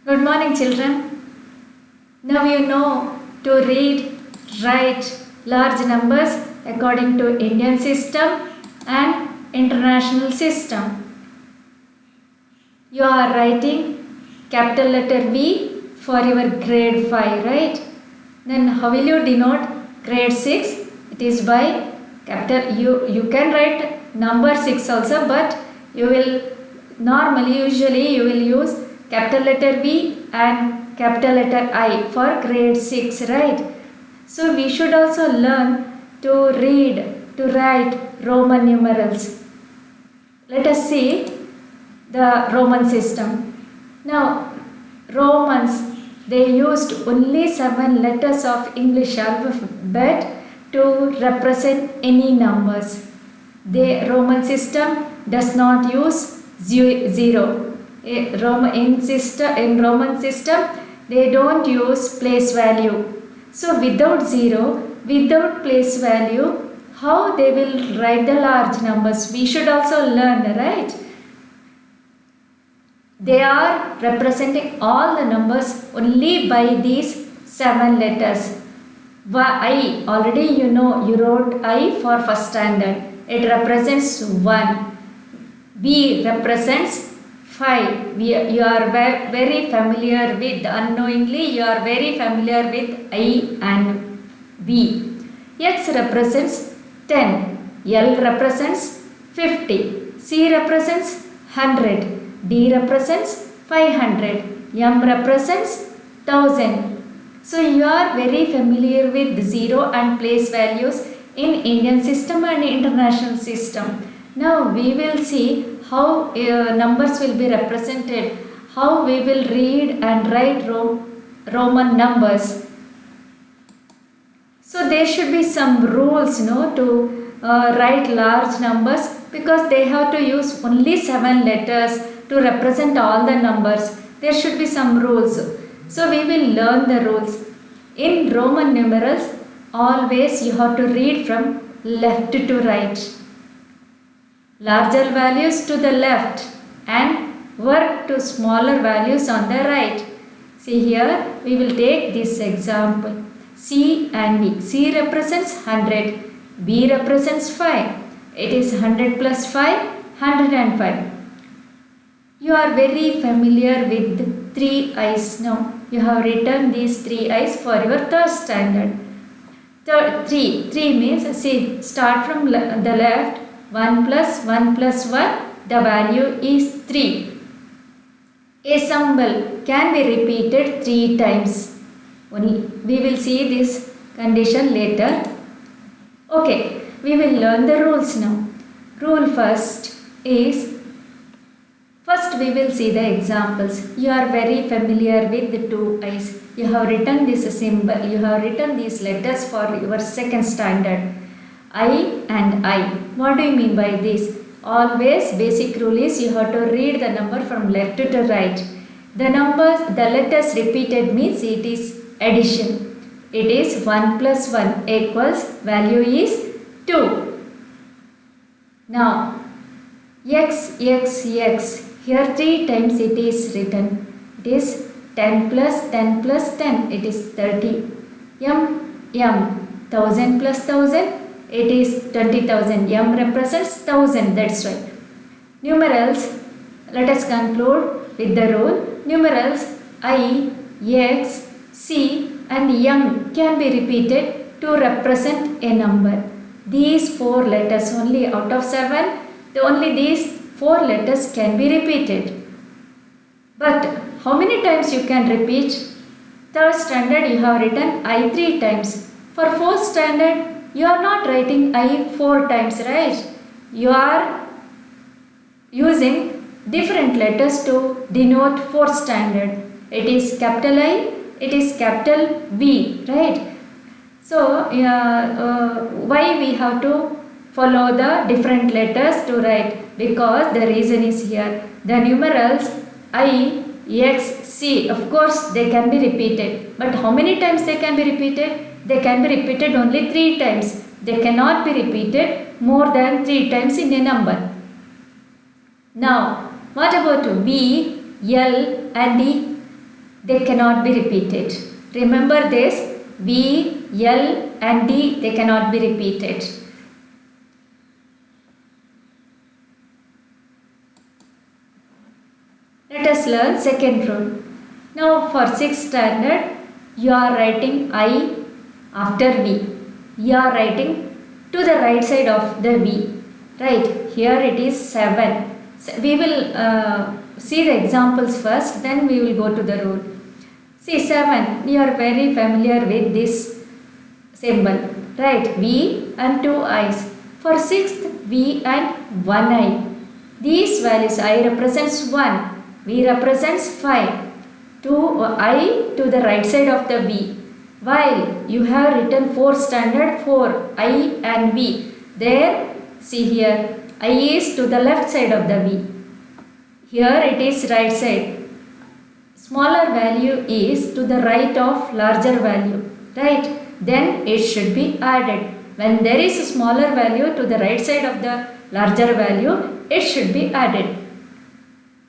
Good morning, children. Now you know to read, write large numbers according to Indian system and international system. You are writing capital letter V for your grade 5, right? Then how will you denote grade 6? It is by capital. You can write number 6 also, but you will usually you will use capital letter V and capital letter I for grade 6, right? So we should also learn to read, to write Roman numerals. Let us see the Roman system. Now, Romans, they used only 7 letters of English alphabet to represent any numbers. The Roman system does not use zero. In Roman system, they don't use place value. So without zero, without place value, how they will write the large numbers? We should also learn, right? They are representing all the numbers only by these 7 letters. I, already you know, you wrote I for first standard. It represents 1. B represents 5. You are very familiar with, unknowingly you are very familiar with I and B. X represents 10. L represents 50. C represents 100. D represents 500. M represents 1000. So you are very familiar with zero and place values in Indian system and international system. Now we will see how numbers will be represented, how we will read and write Roman numbers. So there should be some rules, to write large numbers, because they have to use only 7 letters to represent all the numbers. There should be some rules. So we will learn the rules. In Roman numerals, always you have to read from left to right. Larger values to the left and work to smaller values on the right. See here, we will take this example. C and B. C represents 100. B represents 5. It is 100 plus 5, 105. You are very familiar with 3 I's now. You have written these 3 I's for your third standard. 3 means, see, start from the left. 1 plus 1 plus 1, the value is 3. A symbol can be repeated 3 times. We will see this condition later. Okay, we will learn the rules now. Rule first we will see the examples. You are very familiar with the 2 I's. You have written this symbol, you have written these letters for your second standard. I and I. What do you mean by this? Always basic rule is you have to read the number from left to right. The letters repeated means it is addition. It is 1 plus 1 equals, value is 2. Now, x. Here 3 times it is written. It is 10 plus 10 plus 10. It is 30. M. 1000 plus 1000. It is 20,000. M represents 1000. That's right. Numerals. Let us conclude with the rule. Numerals I, X, C and M can be repeated to represent a number. These 4 letters only out of 7. Only these 4 letters can be repeated. But how many times you can repeat? Third standard you have written I 3 times. For fourth standard you are not writing I 4 times, right? You are using different letters to denote fourth standard. It is capital I, it is capital V, right? So why we have to follow the different letters to write? Because the reason is here. The numerals I, X, C, of course they can be repeated. But how many times they can be repeated? They can be repeated only 3 times. They cannot be repeated more than 3 times in a number. Now, what about B, L and D? they cannot be repeated. Remember this, V, L and D, they cannot be repeated. Let us learn second rule. Now for 6th standard, you are writing I after V. You are writing to the right side of the V. Right, here it is 7. So we will see the examples first, then we will go to the rule. See 7, you are very familiar with this symbol. Right, V and 2 I's. For 6th, V and 1 I. These values, I represents 1. V represents 5. 2I to the right side of the V. While you have written 4th standard 4, I and V. There, see here, I is to the left side of the V. Here it is right side. Smaller value is to the right of larger value. Right? Then it should be added. When there is a smaller value to the right side of the larger value, it should be added.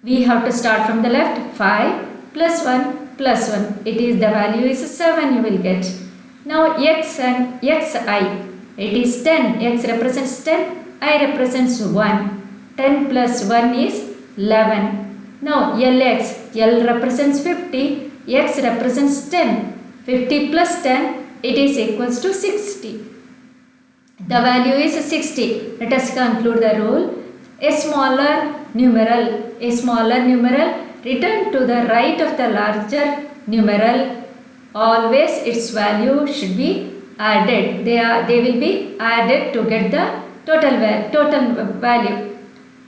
We have to start from the left. 5 plus 1 plus 1. It is the value is 7 you will get. Now x and xi. It is 10. X represents 10. I represents 1. 10 plus 1 is 11. Now Lx. L represents 50. X represents 10. 50 plus 10. It is equals to 60. The value is 60. Let us conclude the rule. A smaller numeral written to the right of the larger numeral, always its value should be added. They will be added to get the total value.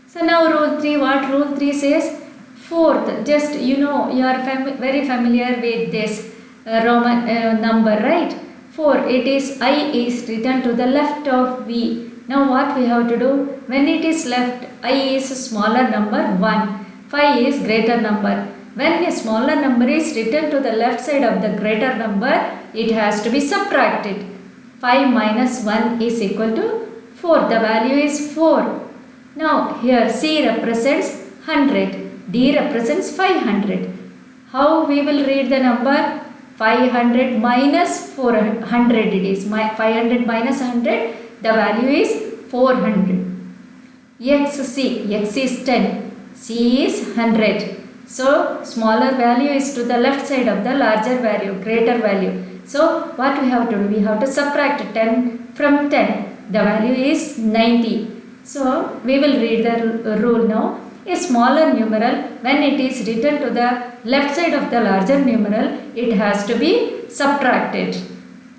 So now rule 3, what rule 3 says? 4th, just you are very familiar with this Roman number, right? 4, it is I is written to the left of V. Now what we have to do? When it is left, I is a smaller number 1. 5 is greater number. When a smaller number is written to the left side of the greater number, it has to be subtracted. 5 minus 1 is equal to 4. The value is 4. Now here C represents 100. D represents 500. How we will read the number? 500 minus 400 it is. 500 minus 100, the value is 400. X is 10. C is 100. So smaller value is to the left side of the larger value, greater value. So what we have to do? We have to subtract 10 from 10. The value is 90. So we will read the rule now. A smaller numeral, when it is written to the left side of the larger numeral, it has to be subtracted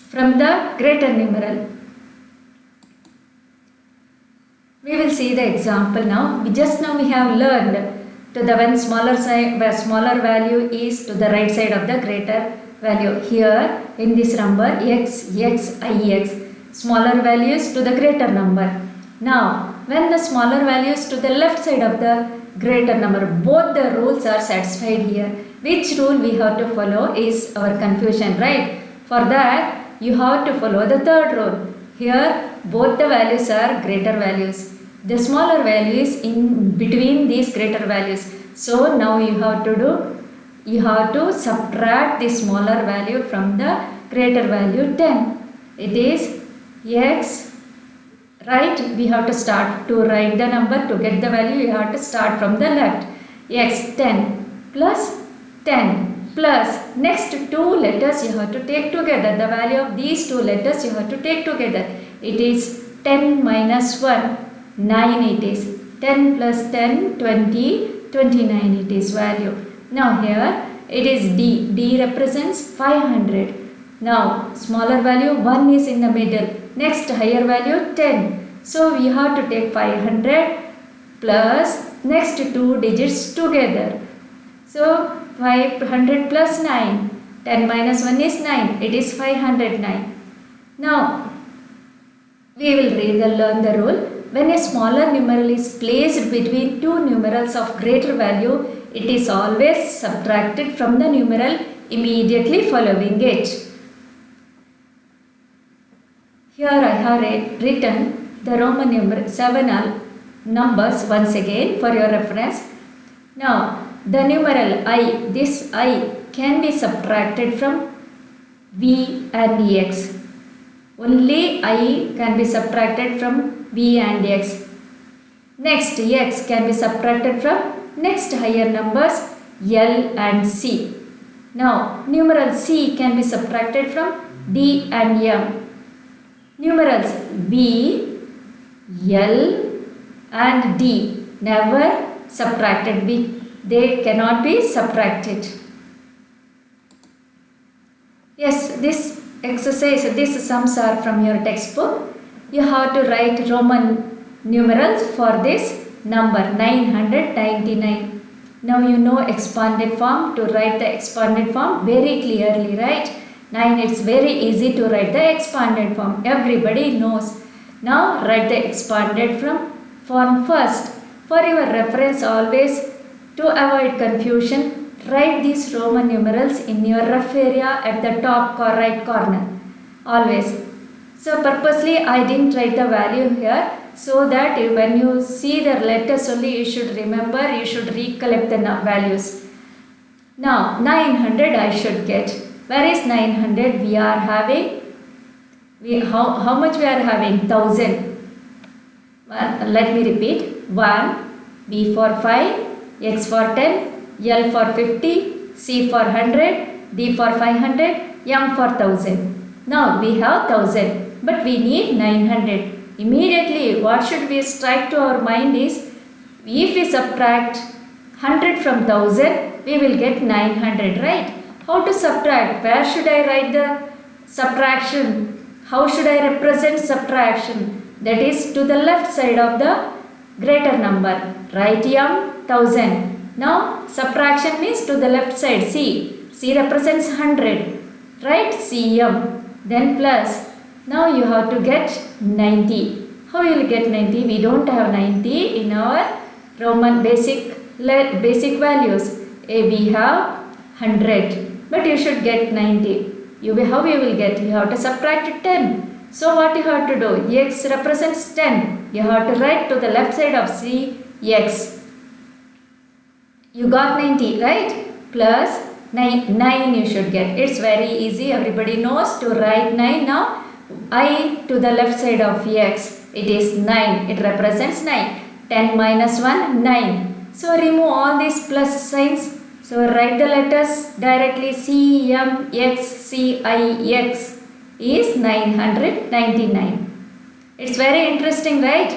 from the greater numeral. We will see the example now. Just now we have learned to the when smaller value is to the right side of the greater value. Here in this number x, ix, smaller values to the greater number. Now when the smaller values to the left side of the greater number, both the rules are satisfied here. Which rule we have to follow is our confusion, right? For that you have to follow the third rule. Here both the values are greater values. The smaller value is in between these greater values. So now you have to subtract the smaller value from the greater value 10. It is x, right? We have to start to write the number to get the value. You have to start from the left. X 10 plus 10 plus next two letters you have to take together. The value of these two letters you have to take together. It is 10 minus 1. 9 it is. 10 plus 10, 20, 29 it is value. Now here it is D. D represents 500. Now smaller value 1 is in the middle. Next higher value 10. So we have to take 500 plus next two digits together. So 500 plus 9. 10 minus 1 is 9. It is 509. Now we will learn the rule. When a smaller numeral is placed between two numerals of greater value, it is always subtracted from the numeral immediately following it. Here I have written the Roman numeral 7 numbers once again for your reference. Now the numeral I, this I can be subtracted from V and X. Only I can be subtracted from V and X. Next, X can be subtracted from next higher numbers L and C. Now, numeral C can be subtracted from D and M. Numerals V, L and D never subtracted. They cannot be subtracted. Yes, this exercise, these sums are from your textbook. You have to write Roman numerals for this number 999. Now you know expanded form. To write the expanded form very clearly, right? 9, it's very easy to write the expanded form. Everybody knows. Now write the expanded form first. For your reference, always to avoid confusion, write these Roman numerals in your rough area at the top right corner. Always. So purposely I didn't write the value here, so that when you see the letters only you should remember, you should recollect the values. Now 900 I should get. Where is 900? We are having, how much we are having? 1000. Let me repeat. 1, B for 5, X for 10, L for 50, C for 100, D for 500, M for 1000. Now we have 1000, but we need 900. Immediately what should we strike to our mind is, if we subtract 100 from 1000, we will get 900, right? How to subtract? Where should I write the subtraction? How should I represent subtraction? That is to the left side of the greater number. Write M 1000. Now subtraction means to the left side. C represents 100. Write CM. Then plus. Now you have to get 90. How you will get 90? We don't have 90 in our Roman basic values. We have 100. But you should get 90. How you will get? You have to subtract 10. So what you have to do? X represents 10. You have to write to the left side of C, X. You got 90, right? Plus 9 you should get. It's very easy. Everybody knows to write 9 now. I to the left side of X. It is 9. It represents 9. 10 minus 1, 9. So remove all these plus signs. So write the letters directly. C M X C I X is 999. It's very interesting, right?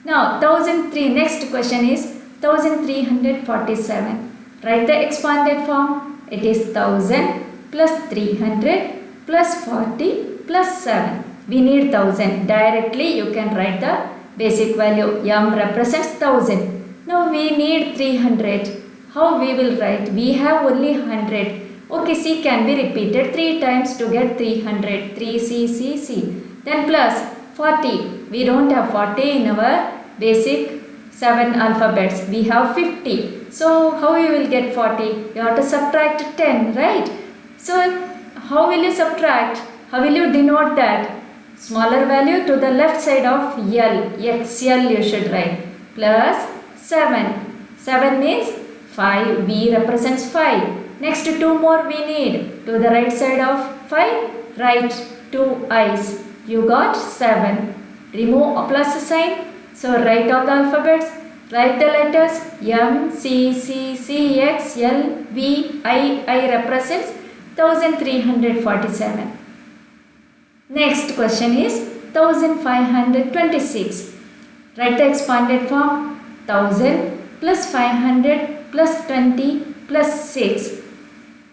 Now 1003. Next question is 1347. Write the expanded form. It is 1000 plus 300 plus 40 plus 7. We need 1000. Directly you can write the basic value. M represents 1000. Now we need 300. How we will write? We have only 100. Okay, C can be repeated 3 times to get 300. 3C, C, C. Then plus 40. We don't have 40 in our basic 7 alphabets. We have 50. So how you will get 40? You have to subtract 10, right? So how will you subtract? How will you denote that? Smaller value to the left side of L. XL you should write. Plus 7. 7 means 5. V represents 5. Next 2 more we need. To the right side of 5, write 2 I's. You got 7. Remove a plus sign. So write all the alphabets. Write the letters M, C, C, C, X, L, V, I represents 1347. Next question is 1526. Write the expanded form. 1000 plus 500 plus 20 plus 6.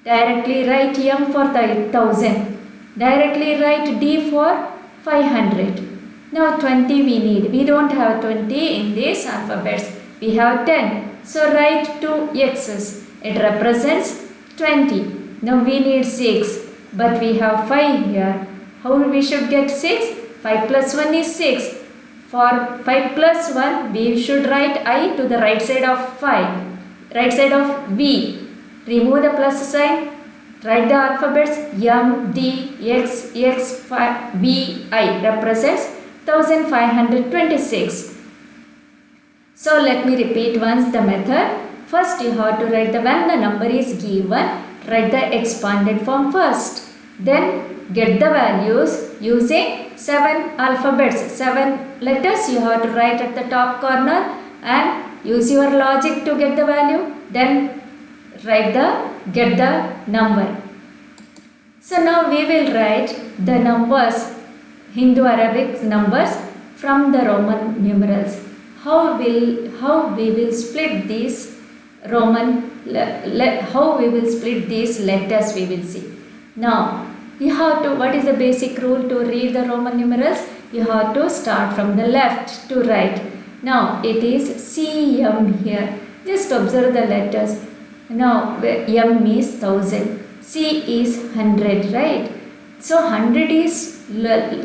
Directly write M for 1000. Directly write D for 500. Now 20 we need. We don't have 20 in these alphabets. We have 10. So write 2 X's. It represents 20. Now we need 6. But we have 5 here. How we should get 6? 5 plus 1 is 6. For 5 plus 1, we should write I to the right side of 5. Right side of V. Remove the plus sign. Write the alphabets M, D, X, V, I represents 1526. So let me repeat once the method. first you have to write when the number is given, write the expanded form first. Then get the values using 7 alphabets, 7 letters you have to write at the top corner and use your logic to get the value. Then get the number. So now we will write the numbers, Hindu Arabic numbers from the Roman numerals. How we will split these how we will split these letters we will see. Now you have to, what is the basic rule to read the Roman numerals? You have to start from the left to right. Now it is CM here. Just observe the letters. Now M is 1000, C is 100, right? So 100 is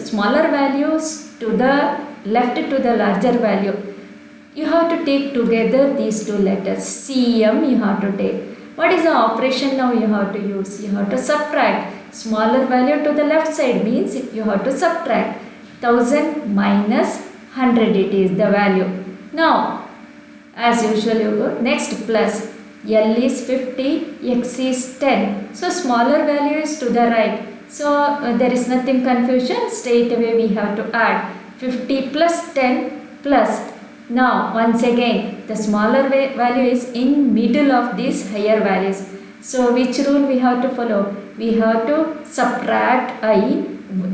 smaller values to the left to the larger value. You have to take together these two letters. CM you have to take. What is the operation now you have to use? You have to subtract. Smaller value to the left side means you have to subtract. 1000 minus 100 it is the value. Now as usual you go next plus. L is 50, X is 10. So smaller value is to the right. So there is nothing confusion. Straight away we have to add 50 plus 10 plus. Now once again the smaller value is in middle of these higher values. So which rule we have to follow? We have to subtract I,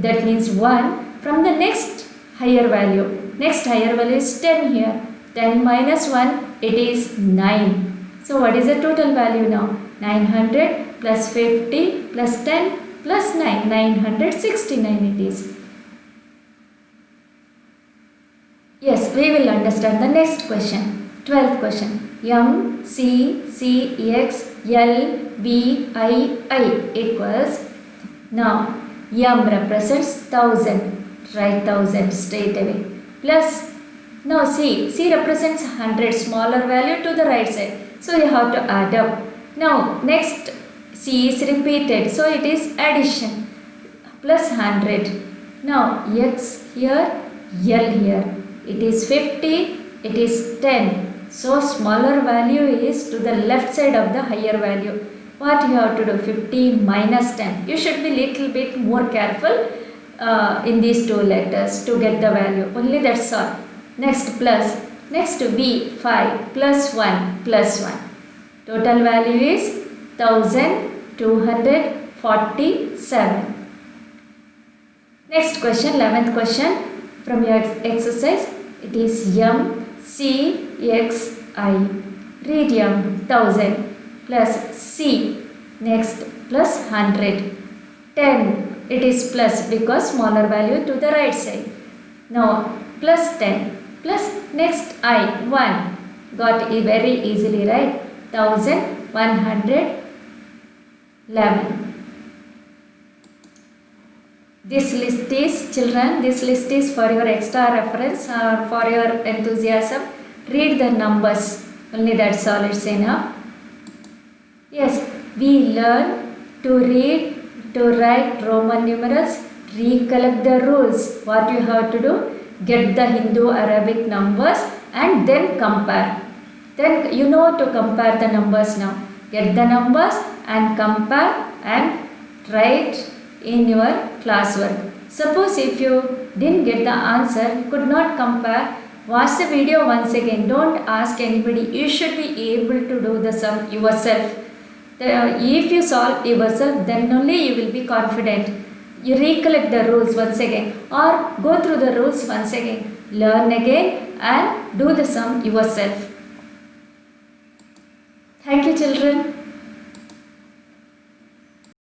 that means 1, from the next higher value. Next higher value is 10 here. 10 minus 1, it is 9. So what is the total value now? 900 plus 50 plus 10 plus 9. 969 it is. Yes, we will understand the next question. 12th question. M, C, C, X, L, V, I equals. Now, M represents 1000. Write 1000 straight away. Plus, now C represents 100. Smaller value to the right side. So you have to add up. Now, next C is repeated. So it is addition. Plus 100. Now, X here, L here. It is 50, it is 10. So smaller value is to the left side of the higher value. What you have to do? 50 minus 10. You should be little bit more careful in these two letters to get the value. Only that's all. Next plus. Next V 5 plus 1 plus 1. Total value is 1247. Next question, 11th question from your exercise. It is M, C, X, I. Read M, 1000 plus C. Next plus 100. 10. It is plus because smaller value to the right side. Now plus 10 plus next I, 1. Got it very easily, right? 1111. This list is, children, this list is for your extra reference or for your enthusiasm. Read the numbers. Only that's all, it's enough. Yes, we learn to read, to write Roman numerals, recollect the rules. What you have to do? Get the Hindu Arabic numbers and then compare. Then you know to compare the numbers now. Get the numbers and compare and write in your classwork. Suppose if you didn't get the answer, you could not compare, watch the video once again. Don't ask anybody. You should be able to do the sum yourself. If you solve yourself, then only you will be confident. You recollect the rules once again or go through the rules once again. Learn again and do the sum yourself. Thank you, children.